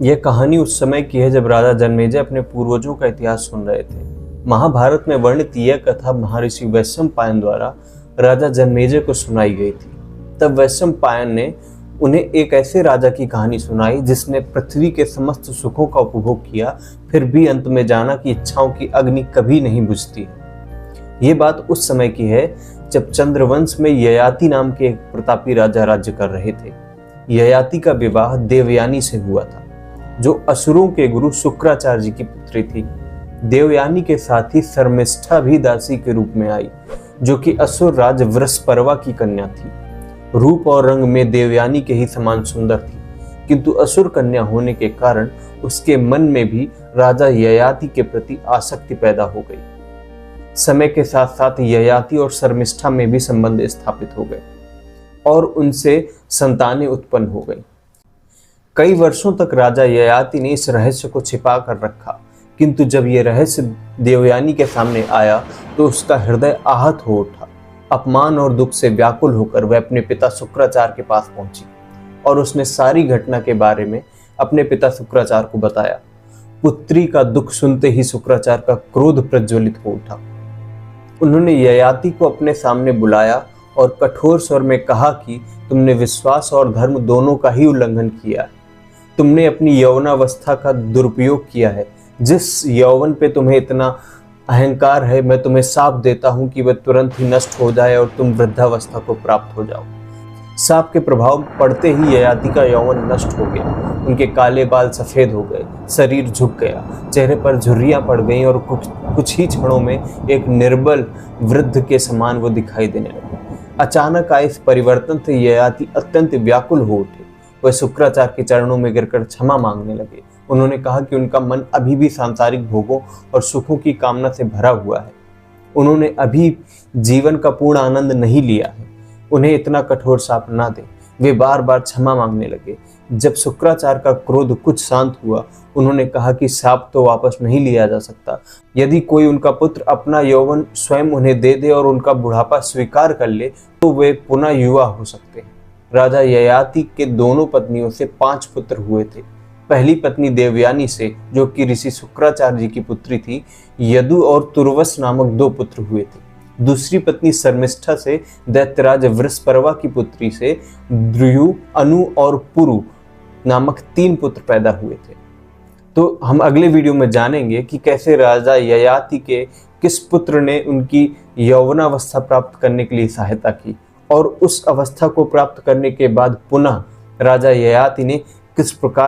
यह कहानी उस समय की है जब राजा जनमेजय अपने पूर्वजों का इतिहास सुन रहे थे। महाभारत में वर्णित यह कथा महर्षि वैशंपायन द्वारा राजा जनमेजय को सुनाई गई थी। तब वैशंपायन ने उन्हें एक ऐसे राजा की कहानी सुनाई जिसने पृथ्वी के समस्त सुखों का उपभोग किया, फिर भी अंत में जाना कि इच्छाओं की अग्नि कभी नहीं बुझती है। ये बात उस समय की है जब चंद्रवंश में ययाति नाम के एक प्रतापी राजा राज्य कर रहे थे। ययाति का विवाह देवयानी से हुआ था, जो असुरों के गुरु शुक्राचार्य जी की पुत्री थी। देवयानी के साथ ही शर्मिष्ठा भी दासी के रूप में आई, जो कि असुर राज वृषपर्वा की कन्या थी। रूप और रंग में देवयानी के ही समान सुंदर थी, किंतु असुर कन्या होने के कारण उसके मन में भी राजा ययाति के प्रति आसक्ति पैदा हो गई। समय के साथ साथ ययाति और शर्मिष्ठा में भी संबंध स्थापित हो गए और उनसे संतानें उत्पन्न हो गई। कई वर्षों तक राजा ययाति ने इस रहस्य को छिपा कर रखा, किंतु जब यह रहस्य देवयानी के सामने आया तो उसका हृदय आहत हो उठा। अपमान और दुख से व्याकुल होकर वह अपने पिता शुक्राचार्य के पास पहुंची और उसने सारी घटना के बारे में अपने पिता शुक्राचार्य को बताया। पुत्री का दुख सुनते ही शुक्राचार्य का क्रोध प्रज्वलित हो उठा। उन्होंने ययाति को अपने सामने बुलाया और कठोर स्वर में कहा कि तुमने विश्वास और धर्म दोनों का ही उल्लंघन किया है। तुमने अपनी यौवनावस्था का दुरुपयोग किया है। जिस यौवन पे तुम्हें इतना अहंकार है, मैं तुम्हें शाप देता हूं कि वह तुरंत ही नष्ट हो जाए और तुम वृद्धावस्था को प्राप्त हो जाओ। शाप के प्रभाव पड़ते ही ययाति का यौवन नष्ट हो गया। उनके काले बाल सफेद हो गए, शरीर झुक गया, चेहरे पर झुर्रियां पड़ गईं और कुछ ही क्षणों में एक निर्बल वृद्ध के समान वो दिखाई देने लगे। अचानक आए इस परिवर्तन से ययाति अत्यंत व्याकुल हो उठे। वह शुक्राचार्य के चरणों में गिरकर क्षमा मांगने लगे। उन्होंने कहा कि उनका मन अभी भी सांसारिक भोगों और सुखों की कामना से भरा हुआ है। उन्होंने अभी जीवन का पूर्ण आनंद नहीं लिया है। उन्हें इतना कठोर शाप ना दे। वे बार बार क्षमा मांगने लगे। जब शुक्राचार्य का क्रोध कुछ शांत हुआ, उन्होंने कहा कि शाप तो वापस नहीं लिया जा सकता। यदि कोई उनका पुत्र अपना यौवन स्वयं उन्हें दे दे और उनका बुढ़ापा स्वीकार कर ले तो वे पुनः युवा हो सकते हैं। राजा ययाति के दोनों पत्नियों से 5 पुत्र हुए थे। पहली पत्नी देवयानी से, जो कि ऋषि शुक्राचार्य जी की पुत्री थी, यदु और तुर्वस नामक 2 पुत्र हुए थे। दूसरी पत्नी शर्मिष्ठा से दैत्यराज वृषपर्वा की पुत्री से द्रुयु, अनु और पुरु नामक 3 पुत्र पैदा हुए थे। तो हम अगले वीडियो में जानेंगे कि कैसे राजा ययाति के किस पुत्र ने उनकी यौवनावस्था प्राप्त करने के लिए सहायता की और उस अवस्था को प्राप्त करने के बाद पुनः राजा ययाति ने किस प्रकार